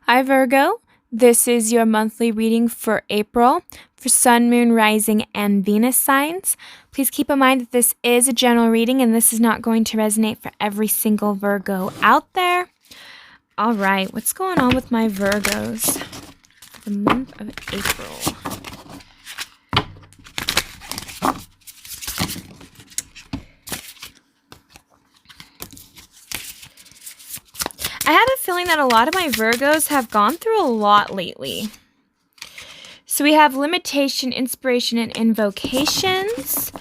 Hi, Virgo. This is your monthly reading for April for Sun, Moon, Rising, and Venus signs. Please keep in mind that this is a general reading and this is not going to resonate for every single Virgo out there. All right, what's going on with my Virgos for the month of April? I have a feeling that a lot of my Virgos have gone through a lot lately. So we have limitation, inspiration, and invocations.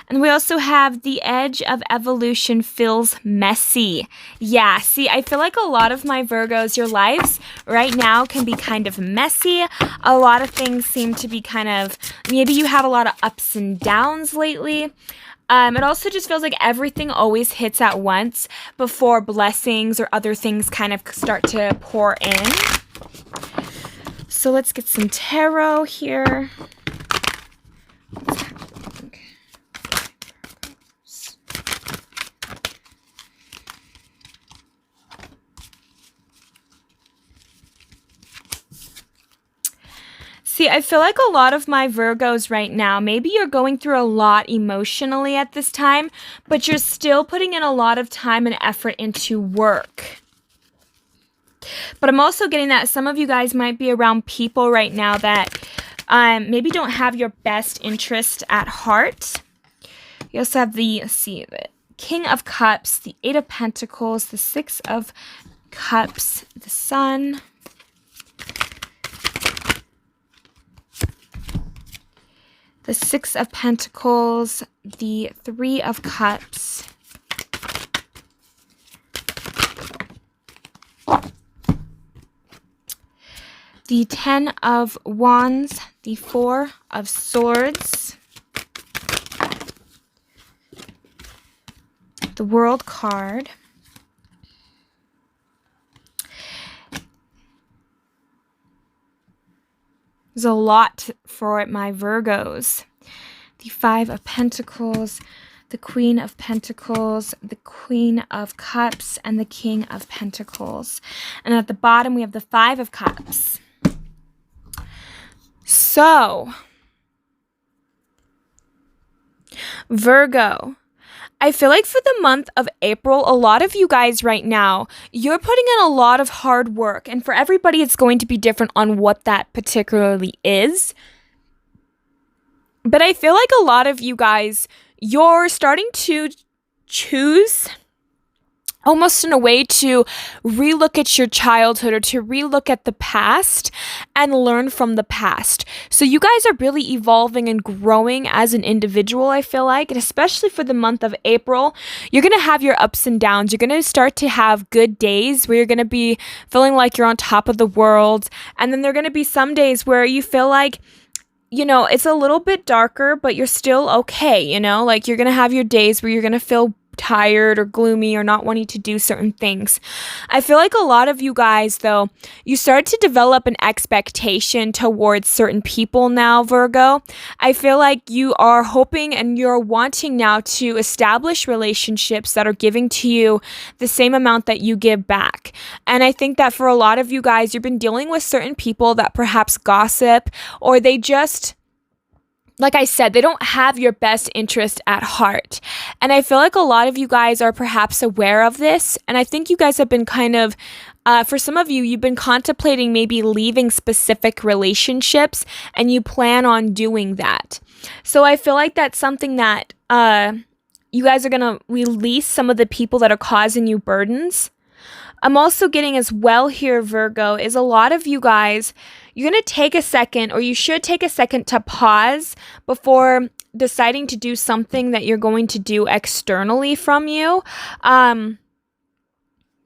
And we also have the edge of evolution feels messy. Yeah, see, I feel like a lot of my Virgos, your lives right now can be kind of messy. A lot of things seem to be kind of, maybe you have a lot of ups and downs lately. It also just feels like everything always hits at once before blessings or other things kind of start to pour in. So let's get some tarot here. See, I feel like a lot of my Virgos right now, maybe you're going through a lot emotionally at this time, but you're still putting in a lot of time and effort into work. But I'm also getting that some of you guys might be around people right now that maybe don't have your best interest at heart. You also have the King of Cups, the Eight of Pentacles, the Six of Cups, the Sun, the Six of Pentacles, the Three of Cups, the Ten of Wands, the Four of Swords, the World card, there's a lot for my Virgos. The Five of Pentacles, the Queen of Pentacles, the Queen of Cups, and the King of Pentacles. And at the bottom, we have the Five of Cups. So, Virgo, I feel like for the month of April, a lot of you guys right now, you're putting in a lot of hard work. And for everybody, it's going to be different on what that particularly is. But I feel like a lot of you guys, you're starting to choose almost in a way to relook at your childhood or to relook at the past and learn from the past. So you guys are really evolving and growing as an individual, I feel like, and especially for the month of April, you're going to have your ups and downs. You're going to start to have good days where you're going to be feeling like you're on top of the world. And then there are going to be some days where you feel like, you know, it's a little bit darker, but you're still okay, you know? Like you're going to have your days where you're going to feel tired or gloomy or not wanting to do certain things. I feel like a lot of you guys, though, you start to develop an expectation towards certain people now, Virgo. I feel like you are hoping and you're wanting now to establish relationships that are giving to you the same amount that you give back. And I think that for a lot of you guys, you've been dealing with certain people that perhaps gossip or they just, like I said, they don't have your best interest at heart. And I feel like a lot of you guys are perhaps aware of this. And I think you guys have been kind of, for some of you, you've been contemplating maybe leaving specific relationships and you plan on doing that. So I feel like that's something that you guys are going to release some of the people that are causing you burdens. I'm also getting as well here, Virgo, is a lot of you guys, you're going to take a second, or you should take a second to pause before deciding to do something that you're going to do externally from you.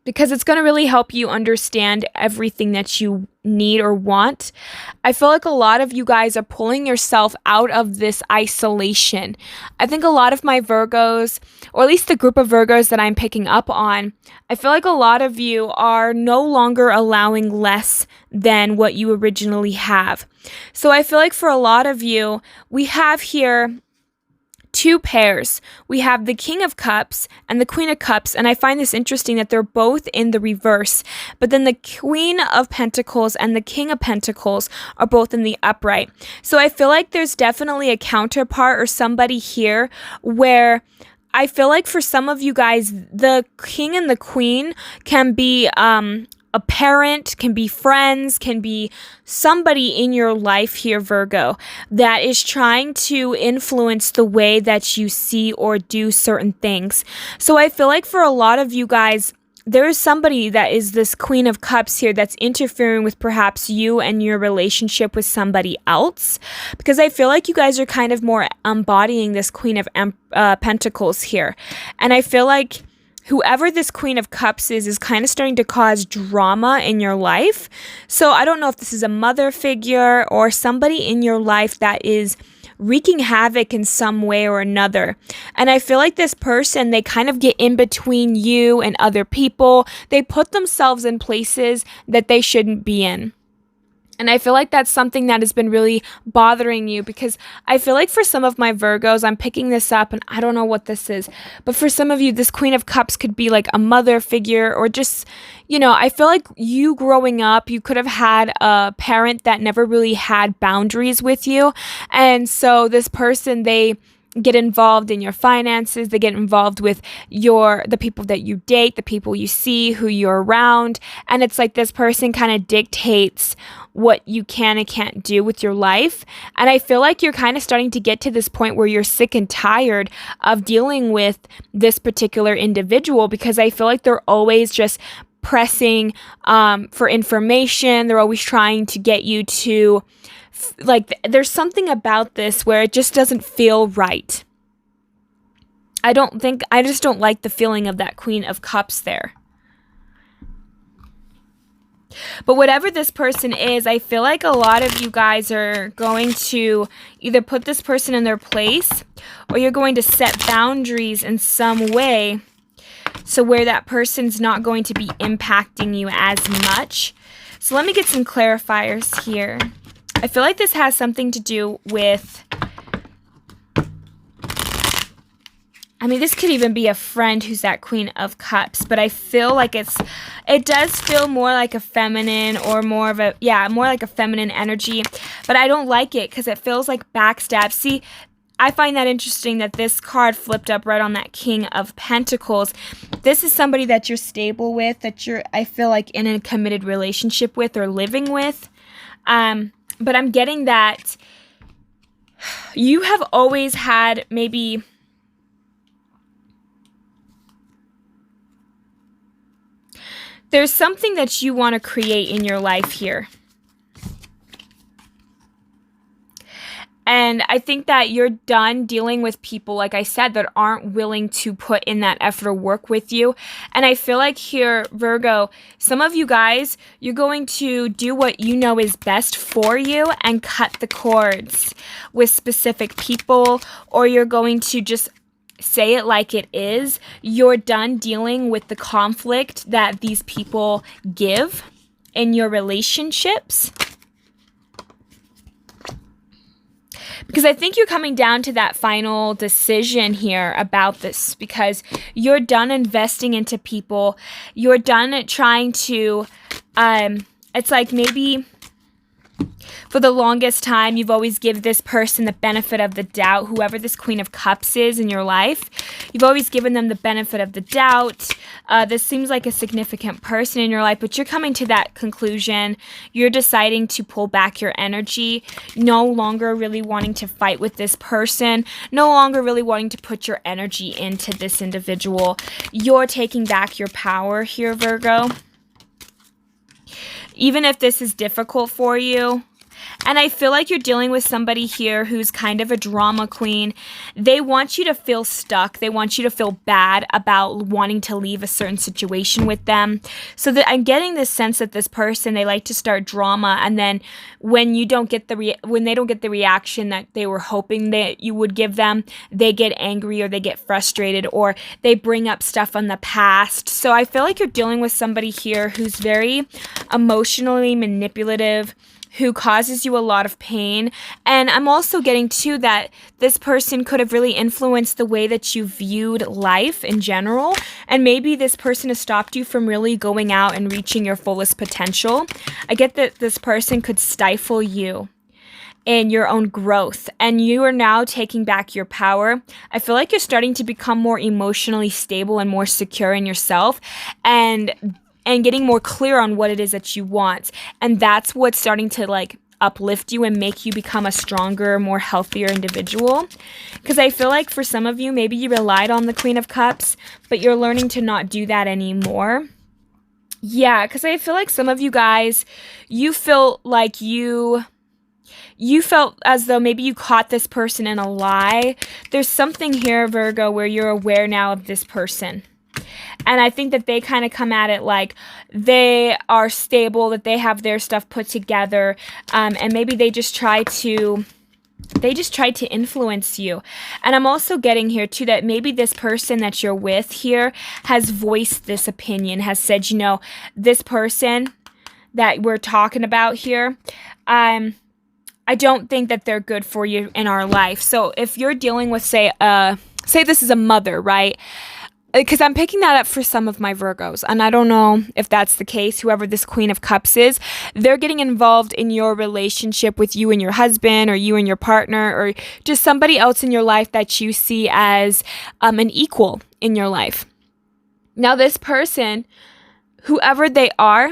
Because it's going to really help you understand everything that you need or want. I feel like a lot of you guys are pulling yourself out of this isolation. I think a lot of my Virgos, or at least the group of Virgos that I'm picking up on, I feel like a lot of you are no longer allowing less than what you originally have. So I feel like for a lot of you, we have here two pairs. We have the King of Cups and the Queen of Cups, and I find this interesting that they're both in the reverse, but then the Queen of Pentacles and the King of Pentacles are both in the upright. So I feel like there's definitely a counterpart or somebody here where I feel like for some of you guys, the King and the Queen can be a parent, can be friends, can be somebody in your life here, Virgo, that is trying to influence the way that you see or do certain things. So I feel like for a lot of you guys, there is somebody that is this Queen of Cups here that's interfering with perhaps you and your relationship with somebody else, because I feel like you guys are kind of more embodying this Queen of Pentacles here. And I feel like whoever this Queen of Cups is kind of starting to cause drama in your life. So I don't know if this is a mother figure or somebody in your life that is wreaking havoc in some way or another. And I feel like this person, they kind of get in between you and other people. They put themselves in places that they shouldn't be in. And I feel like that's something that has been really bothering you, because I feel like for some of my Virgos, I'm picking this up and I don't know what this is, but for some of you, this Queen of Cups could be like a mother figure, or just, you know, I feel like you growing up, you could have had a parent that never really had boundaries with you. And so this person, they get involved in your finances, they get involved with the people that you date, the people you see, who you're around, and it's like this person kind of dictates what you can and can't do with your life. And I feel like you're kind of starting to get to this point where you're sick and tired of dealing with this particular individual, because I feel like they're always just pressing for information. They're always trying to get you to like, there's something about this where it just doesn't feel right. I just don't like the feeling of that Queen of Cups there. But whatever this person is, I feel like a lot of you guys are going to either put this person in their place, or you're going to set boundaries in some way, so where that person's not going to be impacting you as much. So let me get some clarifiers here. I feel like this has something to do with, I mean, this could even be a friend who's that Queen of Cups, but I feel like it does feel more like a feminine, or more like a feminine energy, but I don't like it because it feels like backstab. See, I find that interesting that this card flipped up right on that King of Pentacles. This is somebody that you're stable with, that I feel like in a committed relationship with or living with. But I'm getting that you have always had maybe there's something that you want to create in your life here. And I think that you're done dealing with people, like I said, that aren't willing to put in that effort or work with you. And I feel like here, Virgo, some of you guys, you're going to do what you know is best for you and cut the cords with specific people, or you're going to just say it like it is. You're done dealing with the conflict that these people give in your relationships. Because I think you're coming down to that final decision here about this, because you're done investing into people. You're done trying to, it's like maybe for the longest time, you've always given this person the benefit of the doubt, whoever this Queen of Cups is in your life. You've always given them the benefit of the doubt. This seems like a significant person in your life, but you're coming to that conclusion. You're deciding to pull back your energy, no longer really wanting to fight with this person, no longer really wanting to put your energy into this individual. You're taking back your power here, Virgo. Even if this is difficult for you. And I feel like you're dealing with somebody here who's kind of a drama queen. They want you to feel stuck. They want you to feel bad about wanting to leave a certain situation with them. So that I'm getting this sense that this person, they like to start drama, and then when you don't get when they don't get the reaction that they were hoping that you would give them, they get angry or they get frustrated or they bring up stuff on the past. So I feel like you're dealing with somebody here who's very emotionally manipulative, who causes you a lot of pain. And I'm also getting too that this person could have really influenced the way that you viewed life in general. And maybe this person has stopped you from really going out and reaching your fullest potential. I get that this person could stifle you in your own growth, and you are now taking back your power. I feel like you're starting to become more emotionally stable and more secure in yourself, and getting more clear on what it is that you want. And that's what's starting to like uplift you and make you become a stronger, more healthier individual. Because I feel like for some of you, maybe you relied on the Queen of Cups, but you're learning to not do that anymore. Yeah, because I feel like some of you guys, you felt like you felt as though maybe you caught this person in a lie. There's something here, Virgo, where you're aware now of this person. And I think that they kind of come at it like they are stable, that they have their stuff put together, and maybe they just tried to influence you. And I'm also getting here too that maybe this person that you're with here has voiced this opinion, has said, this person that we're talking about here, I don't think that they're good for you in our life. So if you're dealing with, say this is a mother, right? Because I'm picking that up for some of my Virgos, and I don't know if that's the case. Whoever this Queen of Cups is, they're getting involved in your relationship with you and your husband, or you and your partner, or just somebody else in your life that you see as an equal in your life. Now, this person, whoever they are,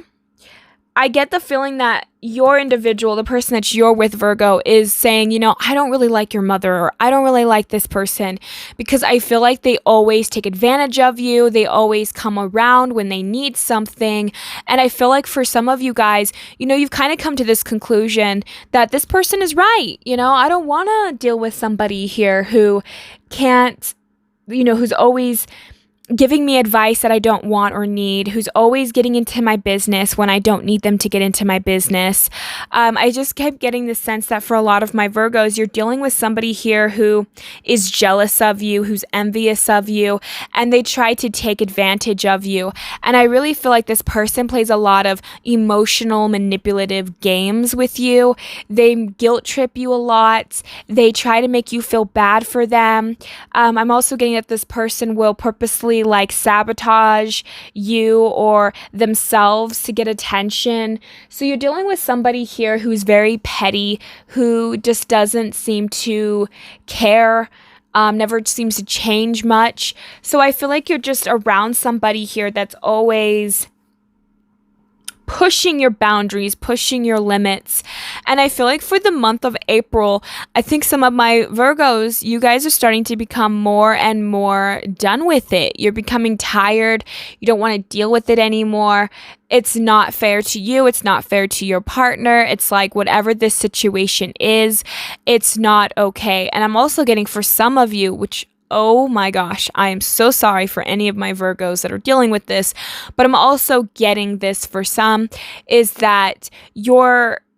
I get the feeling that your individual, the person that you're with, Virgo, is saying, I don't really like your mother, or I don't really like this person, because I feel like they always take advantage of you. They always come around when they need something. And I feel like for some of you guys, you've kind of come to this conclusion that this person is right. I don't want to deal with somebody here who can't, who's always giving me advice that I don't want or need, who's always getting into my business when I don't need them to get into my business. I just kept getting the sense that for a lot of my Virgos, you're dealing with somebody here who is jealous of you, who's envious of you, and they try to take advantage of you. And I really feel like this person plays a lot of emotional, manipulative games with you. They guilt trip you a lot. They try to make you feel bad for them. I'm also getting that this person will purposely sabotage you or themselves to get attention. So you're dealing with somebody here who's very petty, who just doesn't seem to care, never seems to change much. So I feel like you're just around somebody here that's always pushing your boundaries, pushing your limits. And I feel like for the month of April, I think some of my Virgos, you guys are starting to become more and more done with it. You're becoming tired. You don't want to deal with it anymore. It's not fair to you. It's not fair to your partner. It's like whatever this situation is, it's not okay. And I'm also getting for some of you, which oh my gosh, I am so sorry for any of my Virgos that are dealing with this, but I'm also getting this for some, is that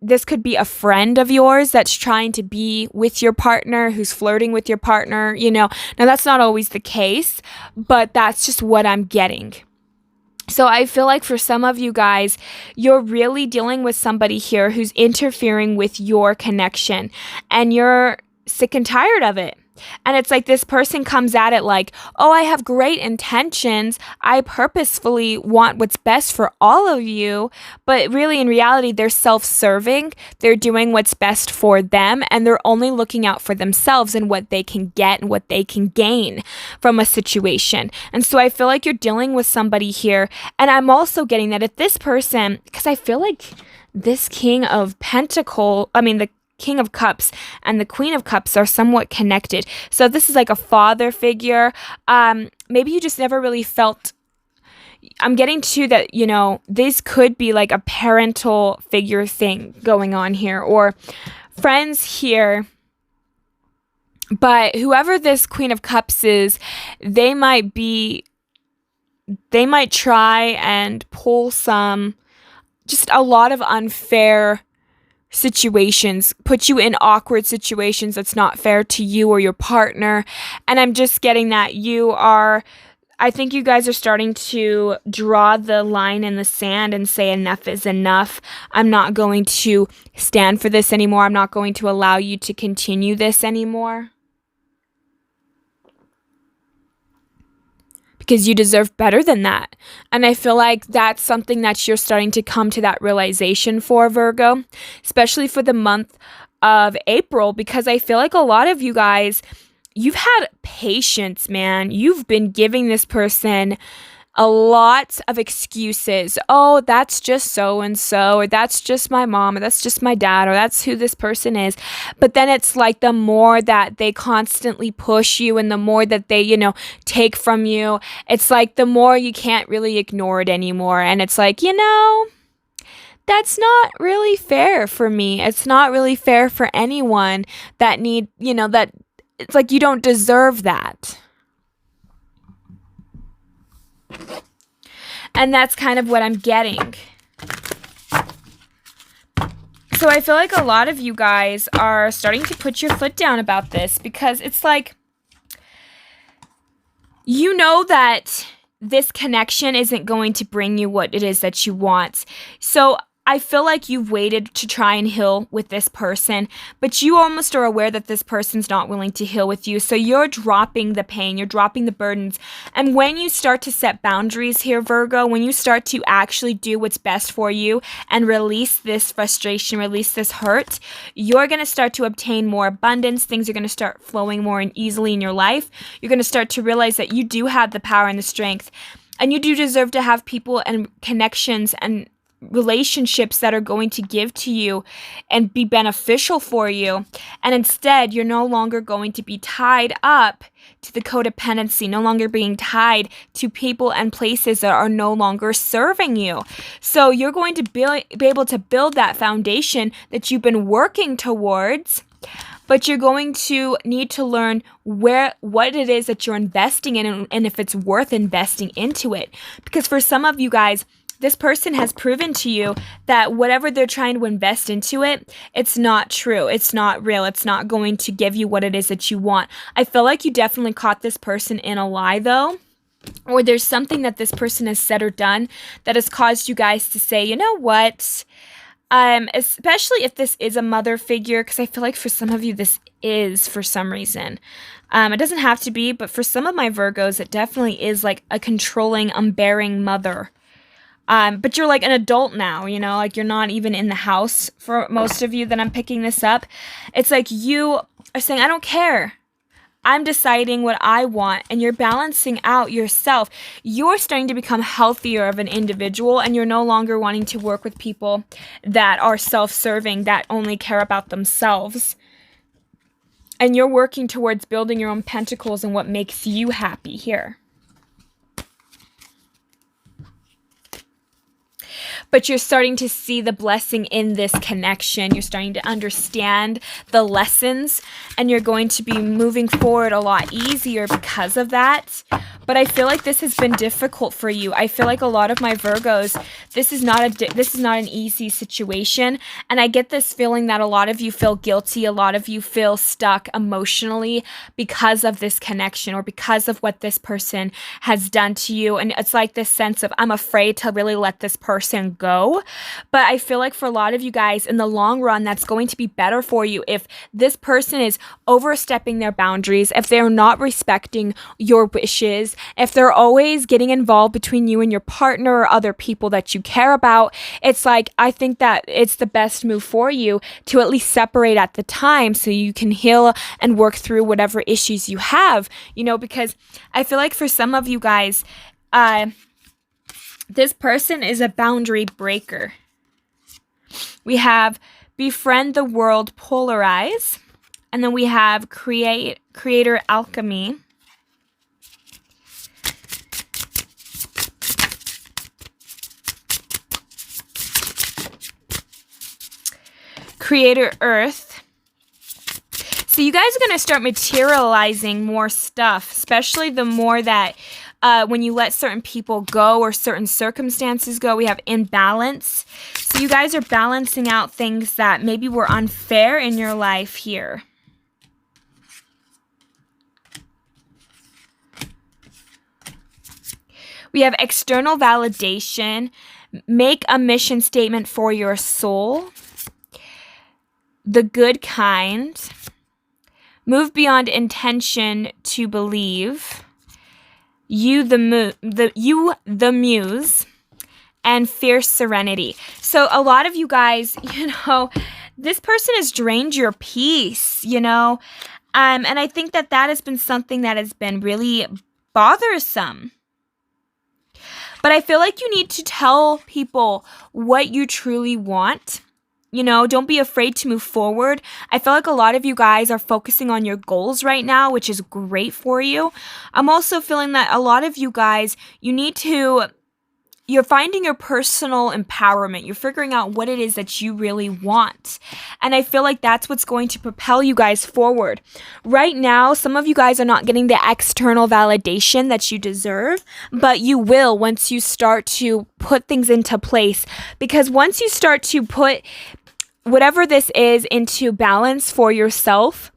this could be a friend of yours that's trying to be with your partner, who's flirting with your partner, Now that's not always the case, but that's just what I'm getting. So I feel like for some of you guys, you're really dealing with somebody here who's interfering with your connection, and you're sick and tired of it. And it's like this person comes at it like, oh, I have great intentions. I purposefully want what's best for all of you. But really, in reality, they're self-serving. They're doing what's best for them. And they're only looking out for themselves and what they can get and what they can gain from a situation. And so I feel like you're dealing with somebody here. And I'm also getting that if this person, because I feel like this King of the King of Cups and the Queen of Cups are somewhat connected. So this is like a father figure. Maybe you just never really felt, I'm getting to that, this could be like a parental figure thing going on here, or friends here. But whoever this Queen of Cups is, they might try and pull just a lot of unfair situations, put you in awkward situations that's not fair to you or your partner. And I'm just getting that you are I think you guys are starting to draw the line in the sand and say enough is enough. I'm not going to stand for this anymore. I'm not going to allow you to continue this anymore. Because you deserve better than that. And I feel like that's something that you're starting to come to that realization for, Virgo, especially for the month of April, because I feel like a lot of you guys, you've had patience, man. You've been giving this person a lot of excuses. Oh, that's just so and so, or that's just my mom, or that's just my dad, or that's who this person is. But then it's like the more that they constantly push you and the more that they, take from you, it's like the more you can't really ignore it anymore. And it's like, that's not really fair for me. It's not really fair for anyone that that it's like you don't deserve that. And that's kind of what I'm getting. So I feel like a lot of you guys are starting to put your foot down about this because it's like, you know that this connection isn't going to bring you what it is that you want. So I feel like you've waited to try and heal with this person, but you almost are aware that this person's not willing to heal with you. So you're dropping the pain, you're dropping the burdens. And when you start to set boundaries here, Virgo, when you start to actually do what's best for you and release this frustration, release this hurt, you're going to start to obtain more abundance. Things are going to start flowing more and easily in your life. You're going to start to realize that you do have the power and the strength, and you do deserve to have people and connections and relationships that are going to give to you and be beneficial for you. And instead, you're no longer going to be tied up to the codependency, no longer being tied to people and places that are no longer serving you. So you're going to be able to build that foundation that you've been working towards, but you're going to need to learn what it is that you're investing in and if it's worth investing into it. Because for some of you guys, this person has proven to you that whatever they're trying to invest into it, it's not true. It's not real. It's not going to give you what it is that you want. I feel like you definitely caught this person in a lie, though. Or there's something that this person has said or done that has caused you guys to say, you know what? Especially if this is a mother figure, because I feel like for some of you, this is for some reason. It doesn't have to be, but for some of my Virgos, it definitely is like a controlling, unbearing mother. But you're like an adult now, like you're not even in the house for most of you that I'm picking this up. It's like you are saying, I don't care. I'm deciding what I want, and you're balancing out yourself. You're starting to become healthier of an individual, and you're no longer wanting to work with people that are self-serving, that only care about themselves. And you're working towards building your own pentacles and what makes you happy here. But you're starting to see the blessing in this connection. You're starting to understand the lessons, and you're going to be moving forward a lot easier because of that. But I feel like this has been difficult for you. I feel like a lot of my Virgos, this is not an easy situation. And I get this feeling that a lot of you feel guilty. A lot of you feel stuck emotionally because of this connection or because of what this person has done to you. And it's like this sense of, I'm afraid to really let this person go. But I feel like for a lot of you guys, in the long run, that's going to be better for you if this person is overstepping their boundaries, if they're not respecting your wishes, if they're always getting involved between you and your partner or other people that you care about. It's like, I think that it's the best move for you to at least separate at the time so you can heal and work through whatever issues you have, because I feel like for some of you guys, this person is a boundary breaker. We have befriend the world, polarize, and then we have creator alchemy. Creator Earth. So you guys are going to start materializing more stuff, especially the more that when you let certain people go or certain circumstances go. We have imbalance. So you guys are balancing out things that maybe were unfair in your life here. We have external validation, make a mission statement for your soul, the good kind, move beyond intention to believe, you the muse, and fierce serenity. So a lot of you guys, this person has drained your peace, and I think that has been something that has been really bothersome. But I feel like you need to tell people what you truly want. Don't be afraid to move forward. I feel like a lot of you guys are focusing on your goals right now, which is great for you. I'm also feeling that a lot of you guys, you're finding your personal empowerment. You're figuring out what it is that you really want. And I feel like that's what's going to propel you guys forward. Right now, some of you guys are not getting the external validation that you deserve, but you will once you start to put things into place. Because once you start to put whatever this is into balance for yourself,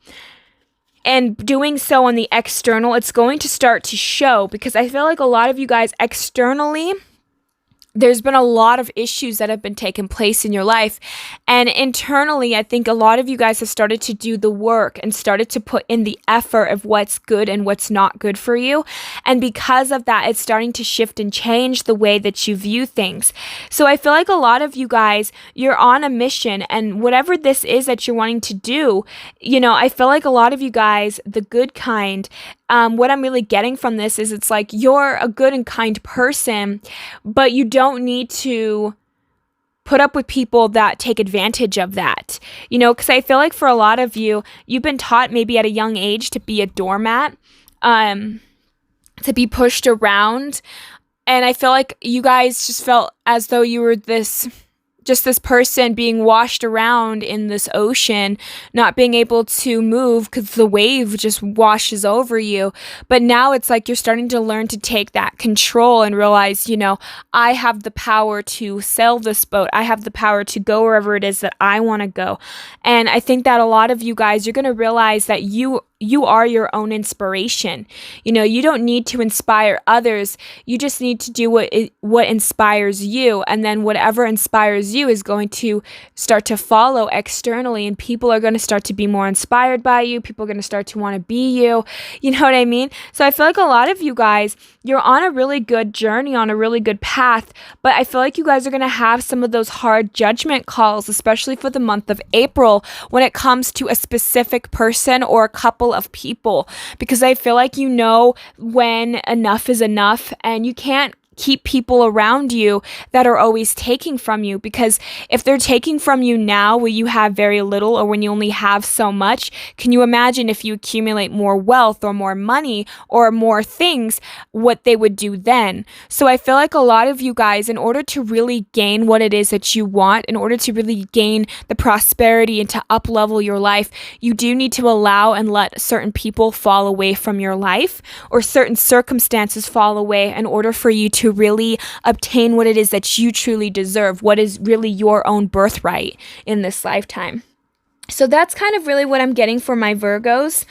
and doing so on the external, it's going to start to show. Because I feel like a lot of you guys externally, there's been a lot of issues that have been taking place in your life. And internally, I think a lot of you guys have started to do the work and started to put in the effort of what's good and what's not good for you. And because of that, it's starting to shift and change the way that you view things. So I feel like a lot of you guys, you're on a mission, and whatever this is that you're wanting to do, I feel like a lot of you guys, the good kind, what I'm really getting from this is it's like you're a good and kind person, but you don't need to put up with people that take advantage of that. Because I feel like for a lot of you, you've been taught maybe at a young age to be a doormat, to be pushed around. And I feel like you guys just felt as though you were this person being washed around in this ocean, not being able to move because the wave just washes over you. But now it's like you're starting to learn to take that control and realize, I have the power to sail this boat. I have the power to go wherever it is that I want to go. And I think that a lot of you guys, you're going to realize that you are your own inspiration. You don't need to inspire others. You just need to do what inspires you. And then whatever inspires you is going to start to follow externally. And people are going to start to be more inspired by you. People are going to start to want to be you. You know what I mean? So I feel like a lot of you guys, you're on a really good journey, on a really good path. But I feel like you guys are going to have some of those hard judgment calls, especially for the month of April, when it comes to a specific person or a couple of people, because I feel like when enough is enough, and you can't keep people around you that are always taking from you, because if they're taking from you now when you have very little or when you only have so much, can you imagine if you accumulate more wealth or more money or more things, what they would do then? So I feel like a lot of you guys, in order to really gain what it is that you want, in order to really gain the prosperity and to up level your life, you do need to allow and let certain people fall away from your life, or certain circumstances fall away, in order for you to really obtain what it is that you truly deserve, what is really your own birthright in this lifetime. So that's kind of really what I'm getting for my Virgos.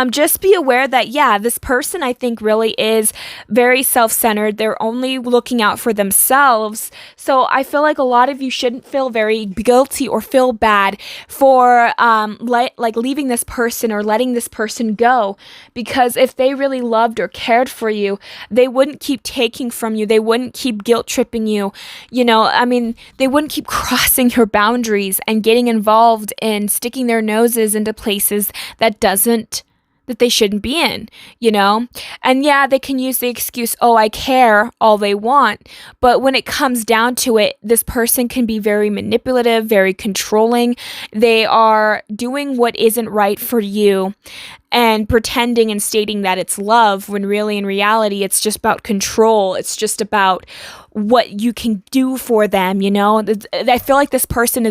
Just be aware that, this person I think really is very self-centered. They're only looking out for themselves. So I feel like a lot of you shouldn't feel very guilty or feel bad for leaving this person or letting this person go. Because if they really loved or cared for you, they wouldn't keep taking from you. They wouldn't keep guilt tripping you. They wouldn't keep crossing your boundaries and getting involved in sticking their noses into places that they shouldn't be in, And they can use the excuse, I care, all they want. But when it comes down to it, this person can be very manipulative, very controlling. They are doing what isn't right for you and pretending and stating that it's love, when really in reality, it's just about control. It's just about what you can do for them, I feel like this person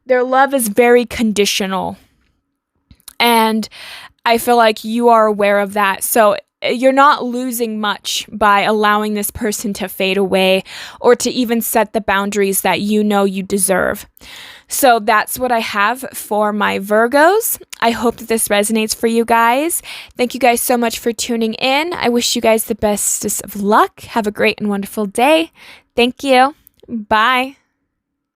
their love is very conditional. And I feel like you are aware of that. So you're not losing much by allowing this person to fade away or to even set the boundaries that you know you deserve. So that's what I have for my Virgos. I hope that this resonates for you guys. Thank you guys so much for tuning in. I wish you guys the bestest of luck. Have a great and wonderful day. Thank you. Bye.